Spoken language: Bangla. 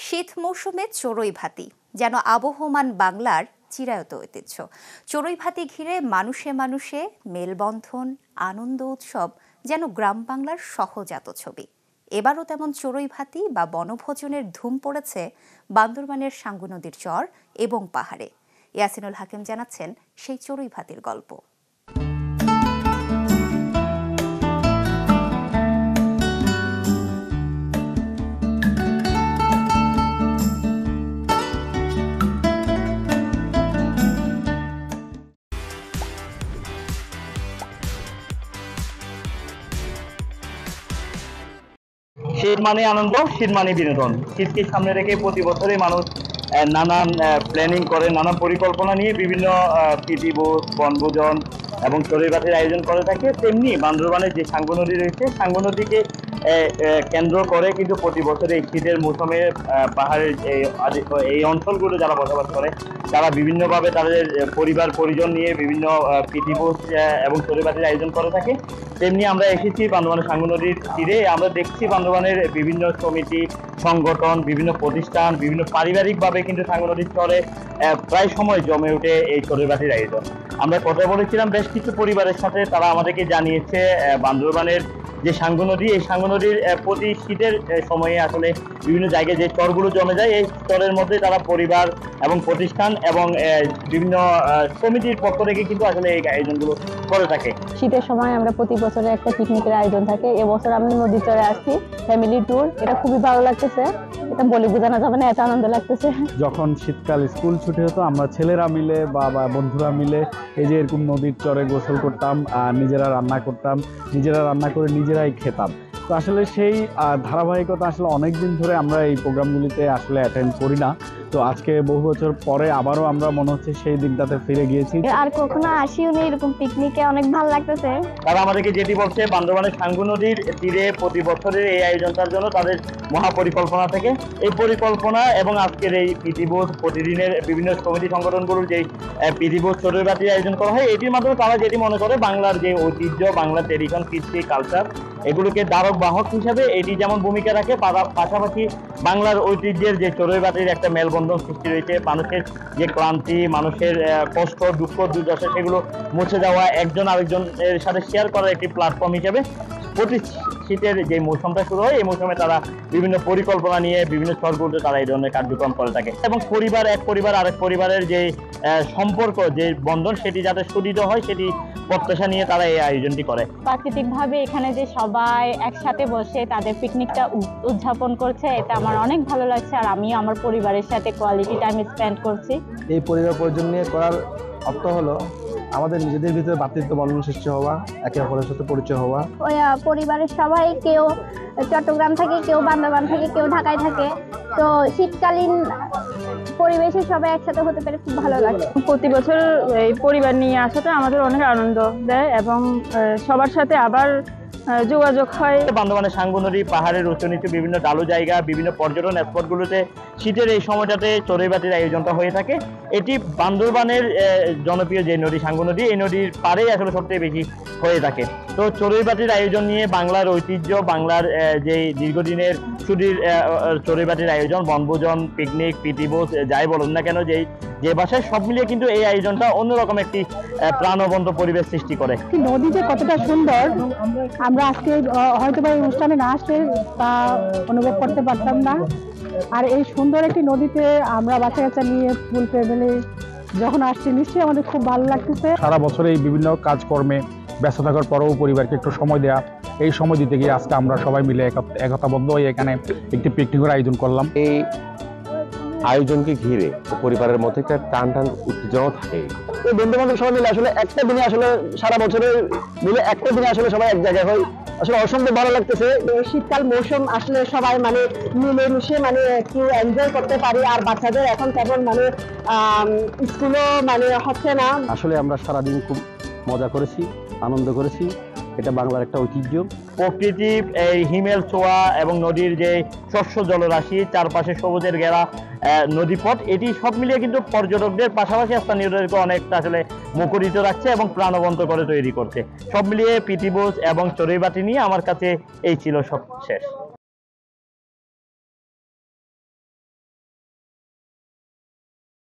শীত মৌসুমে চড়ুই ভাতি যেন আবহমান বাংলার চিরায়ত ঐতিহ্য। চড়ুই ভাতি ঘিরে মানুষে মানুষে মেলবন্ধন, আনন্দ উৎসব যেন গ্রাম বাংলার সহজাত ছবি। এবারও তেমন চড়ুই ভাতি বা বনভোজনের ধুম পড়েছে বান্দরবানের সাঙ্গু নদীর চর এবং পাহাড়ে। ইয়াসিনুল হাকিম জানাচ্ছেন সেই চড়ুই ভাতির গল্প। শীত মানে আনন্দ, শীত মানে বিনোদন। শীতকে সামনে রেখে প্রতি বছরই মানুষ নানান প্ল্যানিং করে, নানান পরিকল্পনা নিয়ে বিভিন্ন প্রীতিভোজ, বনভোজন এবং চড়ুই ভাতির আয়োজন করে থাকে। তেমনি বান্দরবানের যে সাঙ্গু নদী রয়েছে, সাঙ্গু নদীকে কেন্দ্র করে কিন্তু প্রতি বছর এই শীতের মৌসুমে পাহাড়ের এই অঞ্চলগুলো যারা বসবাস করে তারা বিভিন্নভাবে তাদের পরিবার পরিজন নিয়ে বিভিন্ন প্রীতিভোজ এবং চড়ুই ভাতির আয়োজন করে থাকে। তেমনি আমরা এসেছি বান্দরবানের সাঙ্গু নদীর তীরে। আমরা দেখছি বান্দরবানের বিভিন্ন সমিতি, সংগঠন, বিভিন্ন প্রতিষ্ঠান, বিভিন্ন পারিবারিকভাবে কিন্তু সাঙ্গু নদীর চরে প্রায় সময় জমে ওঠে এই চড়ুই ভাতির আয়োজন। আমরা কথা বলেছিলাম বেশ কিছু পরিবারের সাথে, তারা আমাদেরকে জানিয়েছে বান্দরবানের যে সাঙ্গু নদী, এই সাঙ্গু নদীর প্রতি শীতের সময়ে আসলে বিভিন্ন জায়গায় যে চরগুলো জমে যায়, এই চরের মধ্যে তারা পরিবার এবং প্রতিষ্ঠান এবং বিভিন্ন সমিতির পক্ষ থেকে কিন্তু আসলে এই আয়োজনগুলো করে থাকে। শীতের সময় আমরা প্রতি বছরে একটা পিকনিকের আয়োজন থাকে। এবছর আমরা নদীর চরে আসছি, ফ্যামিলি ট্যুর। এটা খুবই ভালো লাগতেছে, এটা বলে বোঝানো যাবে না, এত আনন্দ লাগতেছে। যখন শীতকাল স্কুল ছুটি হতো, আমরা ছেলেরা মিলে বা বন্ধুরা মিলে এই যে এরকম নদীর চরে গোসল করতাম, নিজেরা রান্না করতাম, নিজেরা রান্না করে নিজেরাই খেতাম। তো আসলে সেই ধারাবাহিকতা আসলে অনেকদিন ধরে আমরা এই প্রোগ্রামগুলিতে আসলে অ্যাটেন্ড করি না। তো আজকে বহু বছর পরে আবারও আমরা মনে হচ্ছে সেই দিনটাতে ফিরে গিয়েছি। আর কখনো আসিও নি এরকম পিকনিকে, অনেক ভালো লাগতেছে। তারা আমাদেরকে যেটি বলছে, বান্দরবানের সাঙ্গু নদীর তীরে প্রতি বছরের এই আয়োজনটার জন্য তাদের মহাপরিকল্পনা থেকে এই পরিকল্পনা এবং আজকের এই প্রীতিভোজ, প্রতিদিনের বিভিন্ন সমিতি সংগঠনগুলোর যে প্রীতিভোজ চড়ুই ভাতির আয়োজন করা হয়, এটির মাধ্যমে তারা যেটি মনে করে বাংলার যে ঐতিহ্য, বাংলার ট্রেডিশন, কৃষ্টি, কালচার, এগুলোকে ধারক বাহক হিসাবে এটি যেমন ভূমিকা রাখে, পাশাপাশি বাংলার ঐতিহ্যের যে চড়ুই ভাতির একটা মেলবন্ধন সৃষ্টি রয়েছে, মানুষের যে ক্লান্তি, মানুষের কষ্ট, দুঃখ, দুর্দশা, সেগুলো মুছে যাওয়া, একজন আরেকজনের সাথে শেয়ার করার একটি প্ল্যাটফর্ম হিসেবে প্রতি শীতের যে মৌসুমটা শুরু হয়, এই মৌসুমে তারা বিভিন্ন পরিকল্পনা নিয়ে বিভিন্ন চরগুলোতে তারা এই ধরনের কার্যক্রম করে থাকে এবং পরিবার, এক পরিবার আরেক পরিবারের যে সম্পর্ক, যে বন্ধন, সেটি যাতে সুদৃঢ় হয় সেটি প্রত্যাশা নিয়ে তারা এই আয়োজনটি করে। প্রাকৃতিকভাবে এখানে যে সবাই একসাথে বসে তাদের পিকনিকটা উদযাপন করছে, এটা আমার অনেক ভালো লাগছে। আর আমিও আমার পরিবারের সাথে কোয়ালিটি টাইম স্পেন্ড করছি। এই পরিবার পরিজন নিয়ে করার অর্থ হলো আমাদের নিজেদের ভিতরে ভ্রাতৃত্ব বন্ধন সৃষ্টি হওয়া, একে অপরের সাথে পরিচয় হওয়া। পরিবারের সবাই, কেউ চট্টগ্রাম থাকে, কেউ বান্দরবান থাকে, কেউ ঢাকায় থাকে। তো শীতকালীন পরিবেশে সবাই একসাথে হতে পেরে খুব ভালো লাগে। প্রতি বছর এই পরিবার নিয়ে আসাটা আমাদের অনেক আনন্দ দেয় এবং সবার সাথে আবার যোগাযোগ হয়। বান্দরবানের সাঙ্গু নদী পাহাড়ের উঁচু নিচু বিভিন্ন ডালু জায়গা, বিভিন্ন পর্যটন স্পটগুলোতে শীতের এই সময়টাতে চড়ুই ভাতির আয়োজনটা হয়ে থাকে। এটি বান্দরবানের জনপ্রিয় যে নদী সাঙ্গু নদী, এই নদীর পাড়েই আসলে সবচেয়ে বেশি হয়ে থাকে। তো চড়ুই ভাতির আয়োজন নিয়ে বাংলার ঐতিহ্য, বাংলার যে দীর্ঘদিনের সুদীর চড়ুই ভাতির আয়োজন, বনভোজন, পিকনিক, প্রীতিভোজ, যাই বলুন না কেন, যে ভাষায় সব মিলিয়ে কিন্তু এই আয়োজনটা অন্যরকম একটি প্রাণবন্ত পরিবেশ সৃষ্টি করে। নদী যে কতটা সুন্দর, আমরা আজকে হয়তো বা এই অনুষ্ঠানে না আসলে তা অনুভব করতে পারতাম না। আর এই সুন্দর একটি নদীতে আমরা বাচ্চা কাচ্চা নিয়ে ফুল ফ্যামিলি যখন আসছি, নিশ্চয়ই আমাদের খুব ভালো লাগতেছে। সারা বছর এই বিভিন্ন কাজকর্মে ব্যস্ত থাকার পরেও পরিবারকে একটু সময় দেয়া, এই সময় দিতে গিয়ে আজকে আমরা সবাই মিলে একতাবদ্ধ হয়ে এখানে একটি পিকনিকের আয়োজন করলাম। এই আয়োজনকে ঘিরে পরিবারের মধ্যে একটা টান উত্তেজনা থাকে। এই বন্ধু বান্ধব সবাই মিলে আসলে একটা দিনে, আসলে সারা বছরের মিলে একটা দিনে আসলে সবাই এক জায়গায় হয়, আসলে অসম্ভব ভালো লাগতেছে। শীতকাল মৌসুম আসলে সবাই মিলেমিশে একটু এনজয় করতে পারি। আর বাচ্চাদের এখন তেমন স্কুলও হচ্ছে না। আসলে আমরা সারাদিন খুব মজা করেছি, আনন্দ করেছি। এটা বাংলার একটা ঐতিহ্য। প্রকৃতি, এই হিমেল ছোঁয়া এবং নদীর যে শস্য জলরাশি, চারপাশে সবুজের ঘেরা নদীপথ, এটি সব মিলিয়ে কিন্তু পর্যটকদের পাশাপাশি স্থানীয়দেরকে অনেকটা আসলে মুখরিত রাখছে এবং প্রাণবন্ত করে তৈরি করছে। সব মিলিয়ে প্রীতিভোজ এবং চড়ুই ভাতি নিয়ে আমার কাছে এই ছিল সব শেষ।